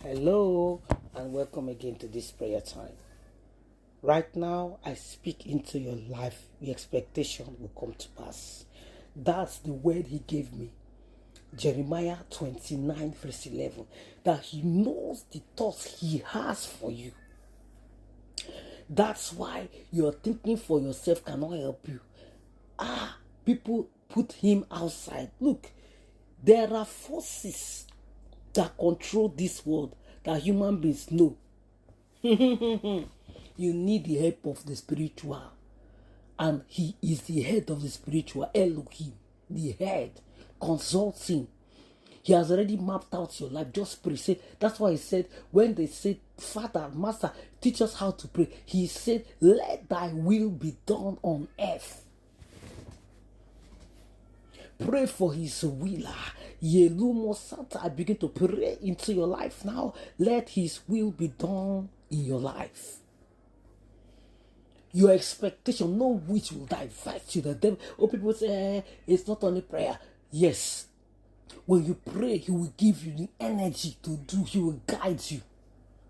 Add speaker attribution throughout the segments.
Speaker 1: Hello and welcome again to this prayer time. Right now, I speak into your life. Your expectation will come to pass. That's the word he gave me. Jeremiah 29 verse 11. That he knows the thoughts he has for you. That's why your thinking for yourself cannot help you. People put him outside. Look, there are forces that control this world that human beings know. You need the help of the spiritual. And he is the head of the spiritual. Elohim, the head. Consult him. He has already mapped out your life. Just pray. Say, that's why he said, when they said, Father, Master, teach us how to pray. He said, let thy will be done on earth. Pray for his will. Yelumo Santa, I begin to pray into your life now. Let his will be done in your life. Your expectation, no which will divert you. The devil, people say, it's not only prayer. Yes. When you pray, he will give you the energy to do. He will guide you.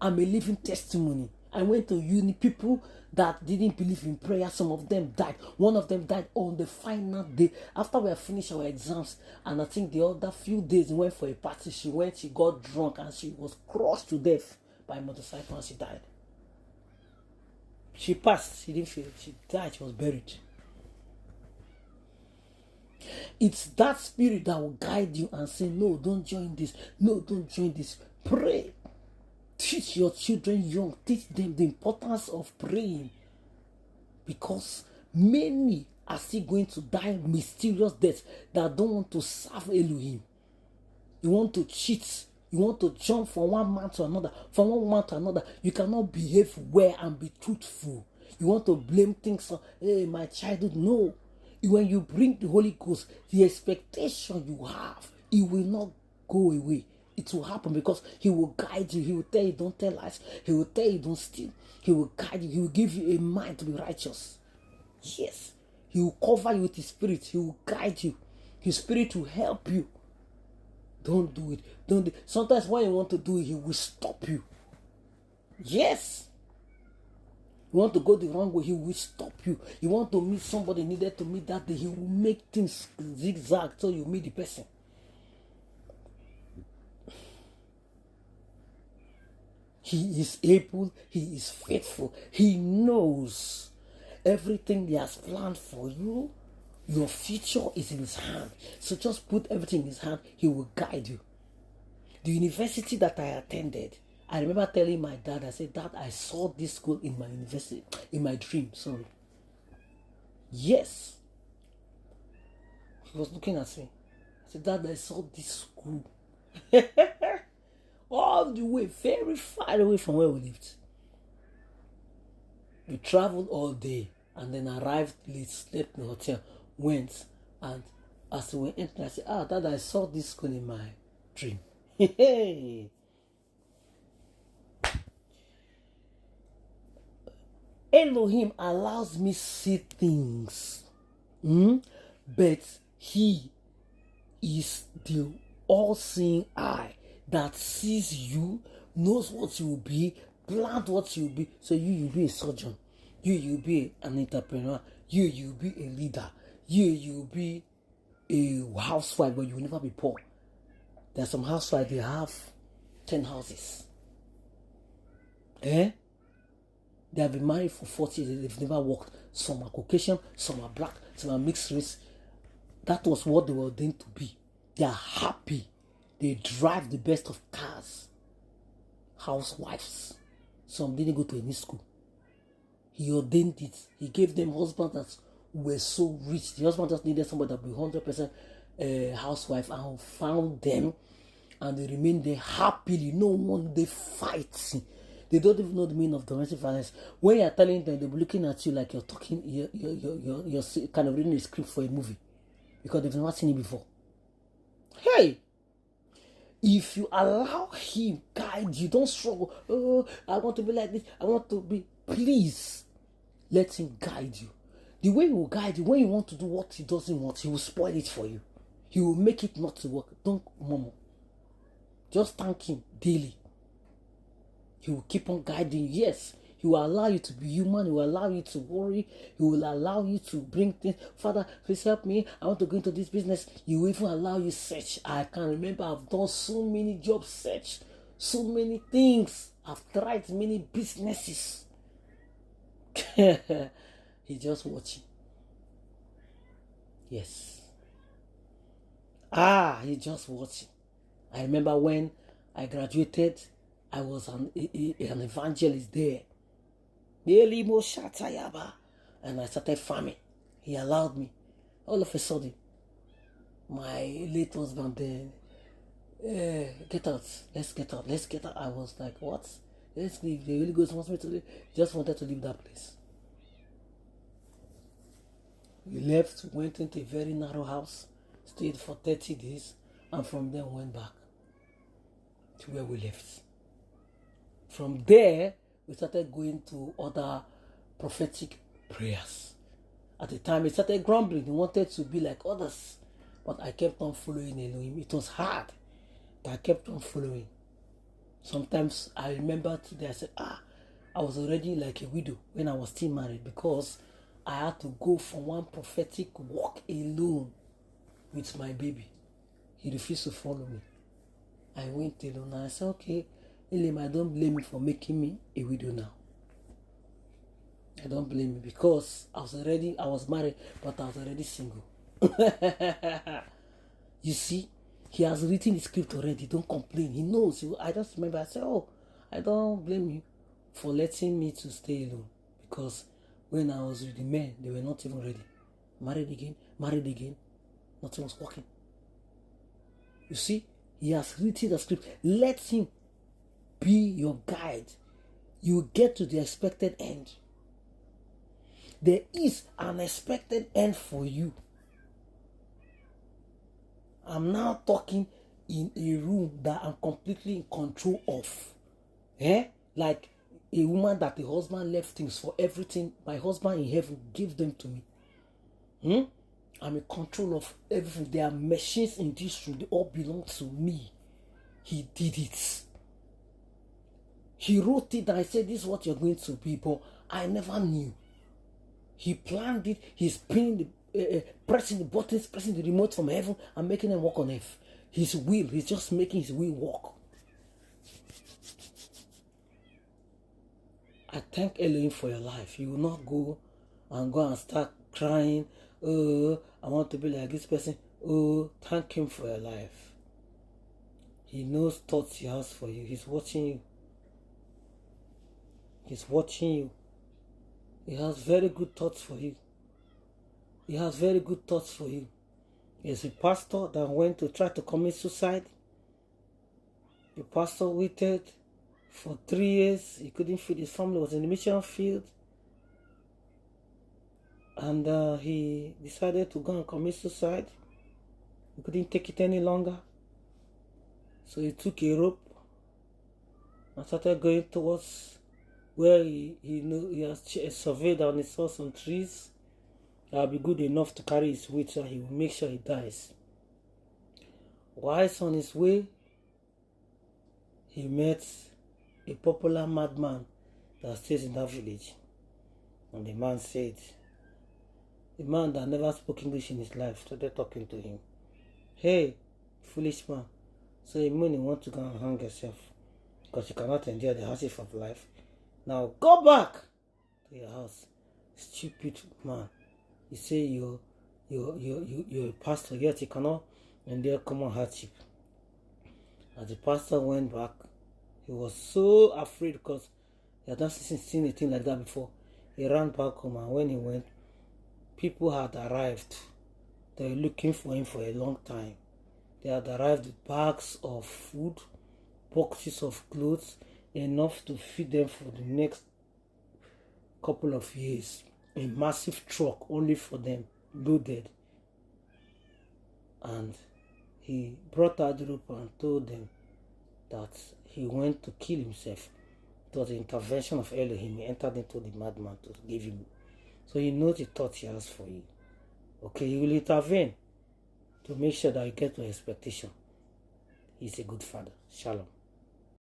Speaker 1: I'm a living testimony. I went to uni. People that didn't believe in prayer, some of them died. One of them died on the final day after we had finished our exams. And I think the other few days we went for a party. She got drunk, and she was crushed to death by a motorcycle, and she died. She passed. She didn't feel it. She died. She was buried. It's that spirit that will guide you and say, no, don't join this. No, don't join this. Pray. Teach your children young. Teach them the importance of praying. Because many are still going to die mysterious deaths that don't want to serve Elohim. You want to cheat. You want to jump from one man to another, from one woman to another. You cannot behave well and be truthful. You want to blame things on, hey, my childhood. No. When you bring the Holy Ghost, the expectation you have, it will not go away. It will happen because he will guide you. He will tell you don't tell lies. He will tell you don't steal. He will guide you. He will give you a mind to be righteous. Yes. He will cover you with his spirit. He will guide you. His spirit will help you. Don't do it. Don't do it. Sometimes when you want to do it, he will stop you. Yes. You want to go the wrong way, he will stop you. You want to meet somebody needed to meet that day, he will make things zigzag so you meet the person. He is able, he is faithful. He knows everything he has planned for you. Your future is in his hand. So just put everything in his hand. He will guide you. The university that I attended, I remember telling my dad, I said, Dad, I saw this school in my university, in my dream, sorry. Yes. He was looking at me. I said, Dad, I saw this school. All the way, very far away from where we lived. We traveled all day and then arrived late, slept in the hotel, went, and as we were entering, I said, Dad, I saw this school in my dream. Hey. Elohim allows me see things, but he is the all-seeing eye that sees you, knows what you will be, planned what you will be. So you will be a surgeon, you will be an entrepreneur, you will be a leader, you will be a housewife, but you will never be poor. There are some housewives, they have 10 houses. They have been married for 40 years. They've never worked. Some are Caucasian, some are black, some are mixed race. That was what they were ordained to be. They are happy. They drive the best of cars. Housewives. Some didn't go to any school. He ordained it. He gave them husbands that were so rich. The husband just needed somebody that would be 100% housewife, and found them, and they remained there happily. No one they fight. They don't even know the meaning of domestic violence. When you're telling them, they'll be looking at you like you're talking, you're kind of reading a script for a movie, because they've never seen it before. Hey, if you allow him guide you, don't struggle. Oh, I want to be like this. I want to be. Please, let him guide you. The way he will guide you, when you want to do what he doesn't want, he will spoil it for you. He will make it not to work. Don't murmur. Just thank him daily. He will keep on guiding you. Yes, He will allow you to be human. He will allow you to worry. He will allow you to bring things. Father, please help me. I want to go into this business. He will even allow you search. I can remember I've done so many job search, so many things. I've tried many businesses. He's just watching. Yes. He's just watching. I remember when I graduated, I was an evangelist there. And I started farming. He allowed me. All of a sudden, my late husband then, get out, let's get out, let's get out. I was like, what? Let's leave. The Holy Ghost wants me to leave. Just wanted to leave that place. We left, went into a very narrow house, stayed for 30 days, and from there went back to where we left. From there, we started going to other prophetic prayers. At the time, he started grumbling. He wanted to be like others. But I kept on following Elohim. It was hard, but I kept on following. Sometimes I remember today, I said, I was already like a widow when I was still married, because I had to go for one prophetic walk alone with my baby. He refused to follow me. I went alone and I said, okay, Elohim, I don't blame you for making me a widow now. I don't blame you, because I was married, but I was already single. You see, he has written the script already. Don't complain. He knows. I just remember, I said, I don't blame you for letting me to stay alone, because when I was with the men, they were not even ready. Married again, nothing was working. You see, he has written the script. Let him be your guide. You get to the expected end. There is an expected end for you. I'm now talking in a room that I'm completely in control of. Like a woman that the husband left things for everything. My husband in heaven gave them to me. I'm in control of everything. There are machines in this room. They all belong to me. He did it. He wrote it and I said, this is what you're going to be, but I never knew. He planned it. He's pressing the buttons, pressing the remote from heaven and making them work on earth. His will, he's just making his will work. I thank Elohim for your life. You will not go and start crying. I want to be like this person. Thank him for your life. He knows thoughts he has for you. He's watching you. He's watching you. He has very good thoughts for you. He has very good thoughts for you. There's a pastor that went to try to commit suicide. The pastor waited for 3 years. He couldn't feed his family. Was in the mission field. And he decided to go and commit suicide. He couldn't take it any longer. So he took a rope and started going towards where he has surveyed and he saw some trees that will be good enough to carry his weight, so he will make sure he dies. Whilst on his way, he met a popular madman that stays in that village. And the man said, the man that never spoke English in his life started talking to him. Hey, foolish man, so you mean you want to go and hang yourself because you cannot endure the hardship of life? Now go back to your house, stupid man. You say you're a pastor, yet you cannot endure common hardship. As the pastor went back, he was so afraid because he had not seen a thing like that before. He ran back home, and when he went, people had arrived. They were looking for him for a long time. They had arrived with bags of food, boxes of clothes, enough to feed them for the next couple of years. A massive truck only for them, loaded. And he brought out the rope and told them that he went to kill himself. It was the intervention of Elohim. He entered into the madman to give him. So he knows the thought he has for you. Okay, he will intervene to make sure that you get to expectation. He's a good father. Shalom.